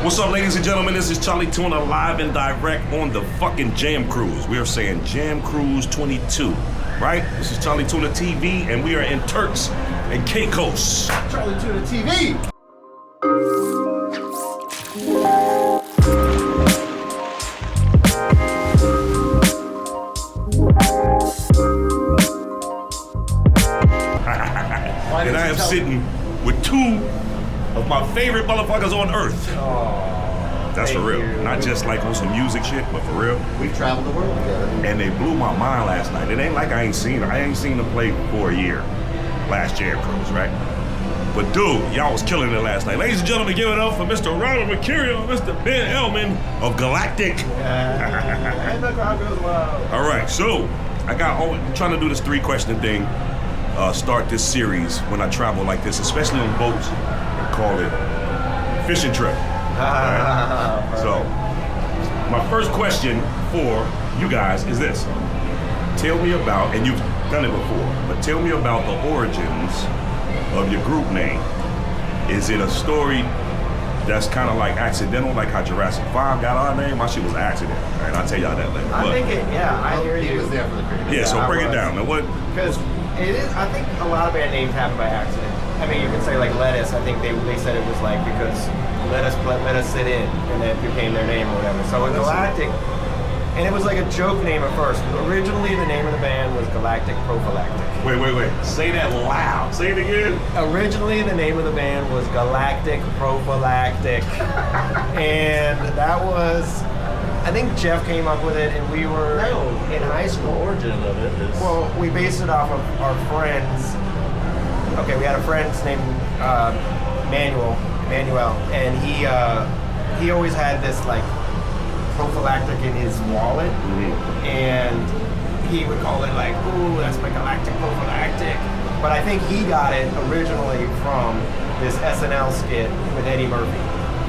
What's up, ladies and gentlemen? This is Charlie Tuna live and direct on the fucking Jam Cruise. We are saying Jam Cruise 22, right? This is Charlie Tuna TV, and we are in Turks and Caicos. Charlie Tuna TV! And I am sitting with two of my favorite motherfuckers on earth. Oh, that's for real. Not just like on some music shit, but for real. We've traveled the world together. And they blew my mind last night. It ain't like I ain't seen them. I ain't seen them play for a year. Last Jam Cruise, right? But dude, y'all was killing it last night. Ladies and gentlemen, give it up for Mr. Ronald Mercurio and Mr. Ben Ellman of Galactic. And the crowd goes wild. All right, so I'm trying to do this 3-question thing. Start this series when I travel like this, especially on boats, and call it fishing trip. Right? So, my first question for you guys is this. Tell me about, and you've done it before, but tell me about the origins of your group name. Is it a story that's kind of like accidental, like how Jurassic 5 got our name? My shit was an accident. All right, I'll tell y'all that later. I think it, yeah, I hear you. He was there for the creative. Yeah, so break it down. Now what? Because it is, I think a lot of band names happen by accident. I mean, you can say like Lettuce. I think they said it was like because let us sit in, and that became their name or whatever. So in Galactic, and it was like a joke name at first. Originally, the name of the band was Galactic Prophylactic. Wait. Say that loud. Say it again. Originally, the name of the band was Galactic Prophylactic, and that was, I think Jeff came up with it, and we were in high school. The origin of it is... Well, we based it off of our friends. Okay, we had a friend named Manuel, and he always had this like prophylactic in his wallet, and he would call it like, ooh, that's my Galactic Prophylactic. But I think he got it originally from this SNL skit with Eddie Murphy.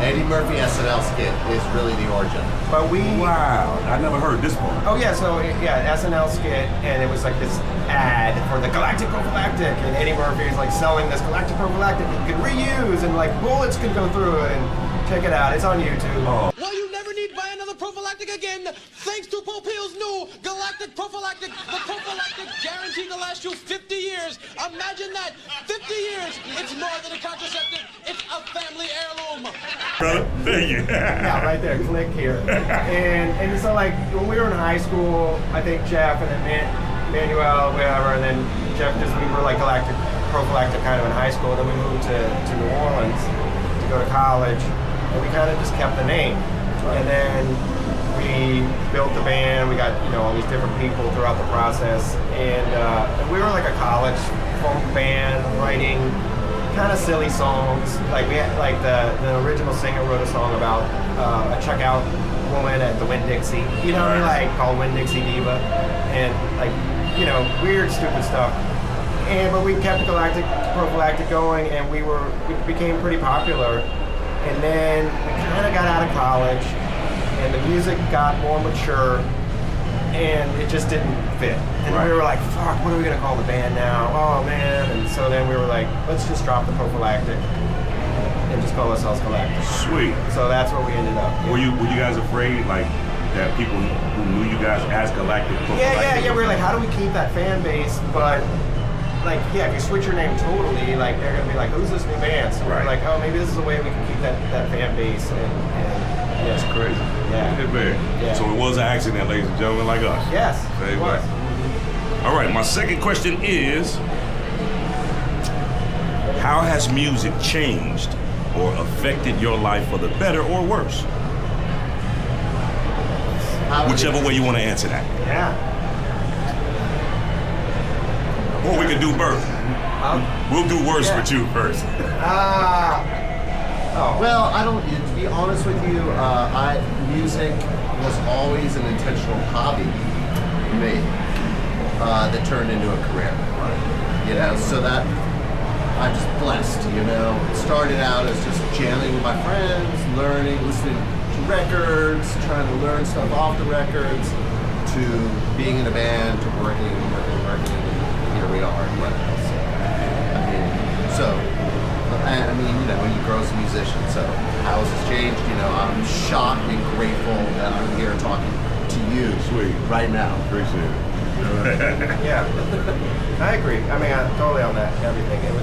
Eddie Murphy SNL skit is really the origin. But Wow, I never heard this part. Oh yeah, so yeah, SNL skit, and it was like this ad for the Galactic Prophylactic, and Eddie Murphy is like selling this Galactic Prophylactic that you can reuse, and like bullets can go through it, and check it out, it's on YouTube. Oh. Well, you never need buy another prophylactic again, thanks to Popil's new Galactic Prophylactic. The prophylactic guaranteed to last you 50 years. Imagine that, 50 years. It's more than a contraceptive, it's a family heirloom. Brother, thank you. Yeah, right there, click here. And so like, when we were in high school, I think Jeff and then Manuel, whatever, and then Jeff we were like Galactic Prophylactic kind of in high school, then we moved to New Orleans to go to college, and we kind of just kept the name. And then we built the band, we got, all these different people throughout the process, and we were like a college folk band writing kind of silly songs. Like we had, like the original singer wrote a song about a checkout woman at the Winn-Dixie, like called Winn-Dixie Diva, and like, weird, stupid stuff. But we kept the Galactic Prophylactic going, and we became pretty popular. And then we kind of got out of college, and the music got more mature, and it just didn't fit. And we were like, fuck, what are we gonna call the band now? Oh man. And so then we were like, let's just drop the Prophylactic and just call ourselves Galactic. Sweet. So that's what we ended up. Were you guys afraid, like, that people who knew you guys as Galactic Prophylactic? Yeah. We were like, how do we keep that fan base? But like, yeah, if you switch your name totally, like, they're gonna be like, who's this new band? So we're like, oh, maybe this is a way we can keep that fan base, and That's crazy. Yeah. Yeah. So it was an accident, ladies and gentlemen, like us. Yes, it was. All right, my second question is, how has music changed or affected your life for the better or worse? Whichever way you want to answer that. Yeah. Or we can do both. We'll do worse with you first. Well, to be honest with you, music was always an intentional hobby for me that turned into a career. So that I'm just blessed, It started out as just jamming with my friends, learning, listening to records, trying to learn stuff off the records, to being in a band, to working. Here we are. So I mean, you know, you grow as a musician, so how has changed? You know, I'm shocked and grateful that I'm here talking to you Sweet. right now. Appreciate it. Yeah, I agree. I mean, I'm totally on that, everything. It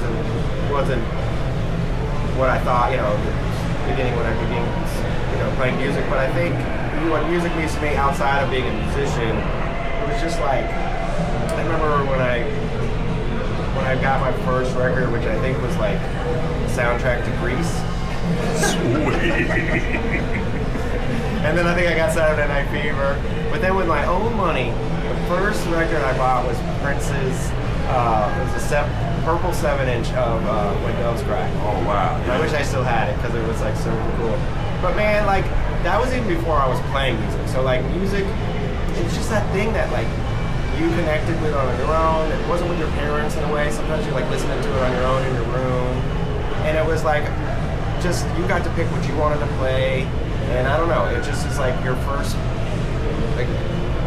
wasn't what I thought, you know, at the beginning when I began, you know, playing music, but I think what music means to me outside of being a musician, it was just like, I remember when I got my first record, which I think was like the soundtrack to Grease. And then I think I got Saturday Night Fever. But then with my own money, the first record I bought was Prince's, it was a purple 7-inch of When Doves Cry. Oh, wow. I wish I still had it because it was like so cool. But man, like, that was even before I was playing music. So like music, it's just that thing that like you connected with on your own. It wasn't with your parents in a way. Sometimes you're like listening to it on your own in your room. And it was like, just, you got to pick what you wanted to play. And I don't know, it just is like your first, like,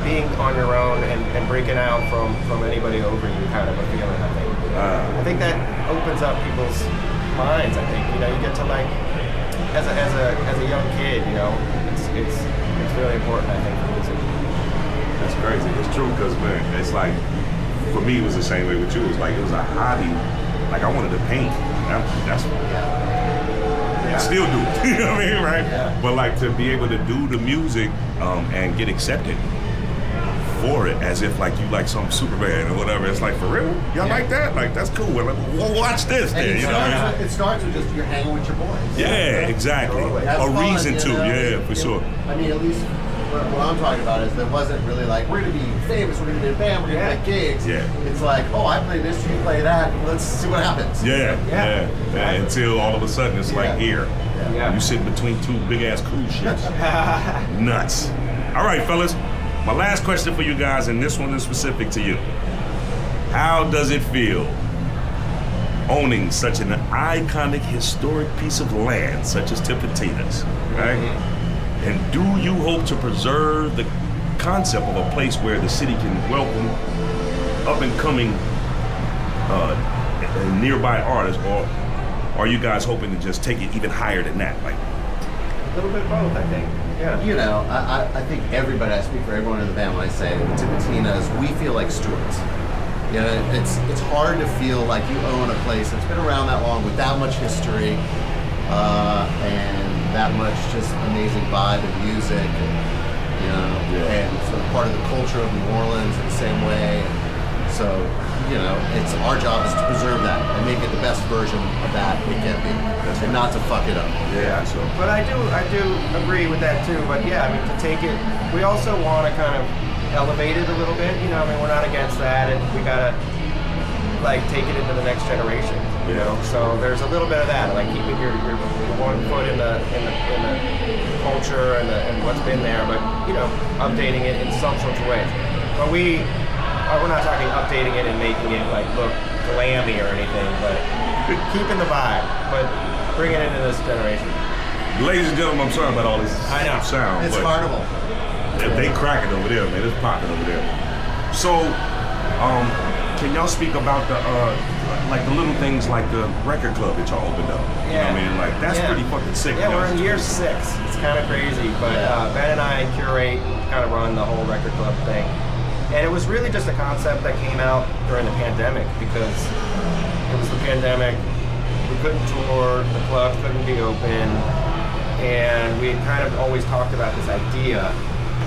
being on your own and breaking out from anybody over you kind of a feeling, I think. I think that opens up people's minds, I think. You know, you get to like, as a young kid, you know, it's really important, I think, for music. That's crazy. It's true, because, man, it's like, for me, it was the same way with you. It was like, it was a hobby. Like, I wanted to paint. That's I still do. You know what I mean, right? Yeah. But like to be able to do the music and get accepted for it as if like you like some Superman or whatever. It's like, for real? Y'all like that? Like, that's cool. Well, watch this then. You know what I mean? It starts with just you're hanging with your boys. Yeah, exactly. Totally. A Have fun, reason you to, know? yeah, for sure. I mean, at least what I'm talking about is there wasn't really like, we're going to be famous, we're going to be a band, we're going to play gigs. Yeah. It's like, oh, I play this, you play that, let's see what happens. Yeah. Until all of a sudden it's like here. Yeah. You sit between two big ass cruise ships. Nuts. All right, fellas. My last question for you guys, and this one is specific to you. How does it feel owning such an iconic historic piece of land such as TIPITINA'S, right? And do you hope to preserve the concept of a place where the city can welcome up and coming nearby artists, or are you guys hoping to just take it even higher than that? Like, A little bit of both, I think. Yeah. You know, I think everybody, I speak for everyone in the band when I say TIPITINA'S, we feel like stewards. You know, it's hard to feel like you own a place that's been around that long with that much history and that much just amazing vibe and music, and, you know, and sort of part of the culture of New Orleans in the same way. So, you know, it's our job is to preserve that and make it the best version of that it can be, and not to fuck it up. yeah, so. But I do agree with that too. But yeah, I mean, to take it, we also want to kind of elevate it a little bit. You know, I mean, we're not against that, and we gotta like take it into the next generation. You know, so there's a little bit of that, like keeping your one foot in the culture and what's been there, but you know, updating it in some sorts of ways. But we're not talking updating it and making it like look glammy or anything, but keeping the vibe, but bringing it into this generation. Ladies and gentlemen, I'm sorry about all this I know. sound. It's but Carnival. they cracking over there, man. It's popping over there. So, can y'all speak about the like the little things like the record club that y'all opened up? You know what I mean? Like, that's pretty fucking sick. Yeah, you know? we're in year 6. It's kind of crazy, but Ben and I curate, kind of run the whole record club thing. And it was really just a concept that came out during the pandemic because it was the pandemic. We couldn't tour, the club couldn't be open, and we had kind of always talked about this idea,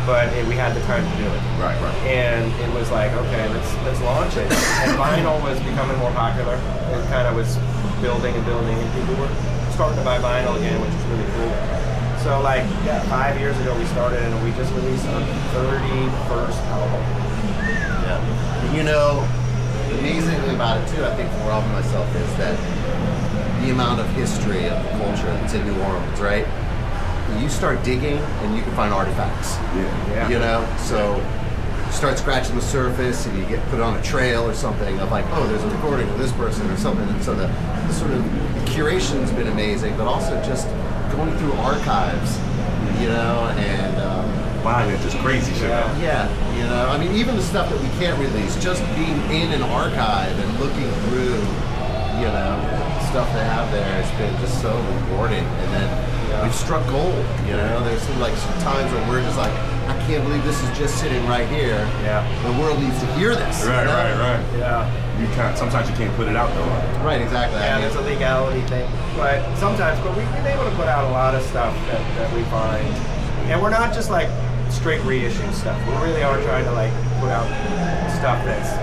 but we had the time to do it. Right. And it was like, okay, let's launch it. And vinyl was becoming more popular. It kind of was building, and people were starting to buy vinyl again, which is really cool. So like, 5 years ago we started, and we just released our 31st album. Yeah. You know, the amazing thing about it too, I think for Rob and myself, is that the amount of history of the culture that's in New Orleans, right? You start digging and you can find artifacts. Yeah. You know, so you start scratching the surface and you get put on a trail or something of like, oh, there's a recording of this person or something. And so the sort of curation's been amazing, but also just going through archives, you know, and Finding just crazy shit. yeah, you know, I mean, even the stuff that we can't release, just being in an archive and looking through you know, stuff they have there has been just so rewarding. And then we've struck gold, you know. There's like some times when we're just like, I can't believe this is just sitting right here. Yeah. The world needs to hear this. Right, you know? right. Yeah. You can't. Sometimes you can't put it out though. Right, exactly. Yeah, there's a legality thing. But sometimes, we've been able to put out a lot of stuff that we find. And we're not just like straight reissue stuff. We really are trying to like put out stuff that's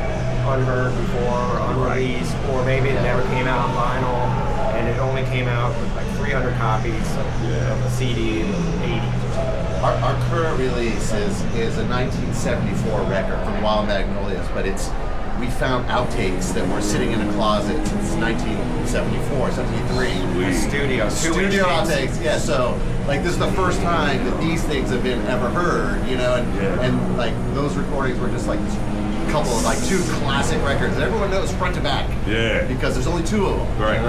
unheard before or unreleased, or maybe it never came out on vinyl and it only came out with like 300 copies of a CD in the 80s or something. Our current release is a 1974 record from Wild Magnolias, but we found outtakes that were sitting in a closet since 1974, 73. Studio Outtakes, yeah. So like this is the first time that these things have been ever heard, you know, and like those recordings were just like this couple of like two classic records that everyone knows front to back. Yeah. Because there's only two of them. Right.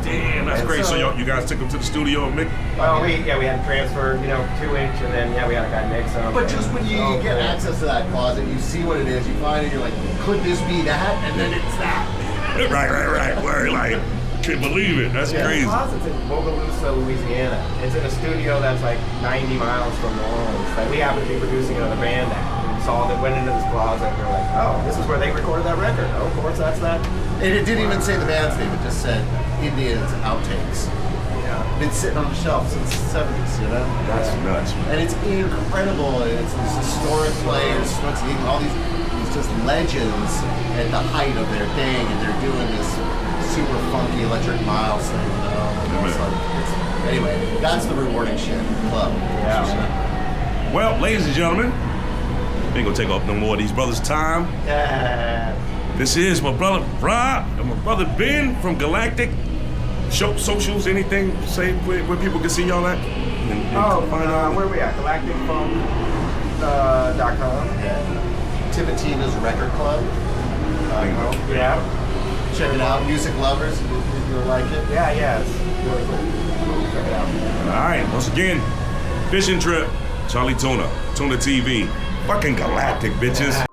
Damn, that's And great. So so- you guys took them to the studio and mix. Well, we had transferred, 2-inch, and then we had a guy mix them. But just when you get access to that closet, you see what it is, you find it, you're like, could this be that? And then it's that. Right. We're like, can't believe it. That's The crazy. closet's in Bogalusa, Louisiana. It's in a studio that's like 90 miles from New Orleans. Like, we happen to be producing another band at. Went into this closet and we were like, oh, this is where they recorded that record. Oh, of course, that's that. And it didn't even say the band's name, it just said Indians Outtakes. Yeah. Been sitting on the shelf since the 70s, you know? That's nuts, man. And it's incredible. And it's these historic players, all these just legends at the height of their thing, and they're doing this super funky Electric Miles thing, you know? And it's like, anyway, that's the rewarding shit. Club. Yeah. Well, ladies and gentlemen, we ain't gonna take up no more of these brothers' time. This is my brother Rob and my brother Ben from Galactic. Socials, anything, say where people can see y'all at? And find out. Where are we at? Galacticfunk.com. TIPITINA'S Record Club. Yeah. Check it out, music lovers, if you like it. Yeah. It's really cool. Check it out. All right, once again, Fishing Trip, Charlie Tuna TV. Fucking Galactic, bitches.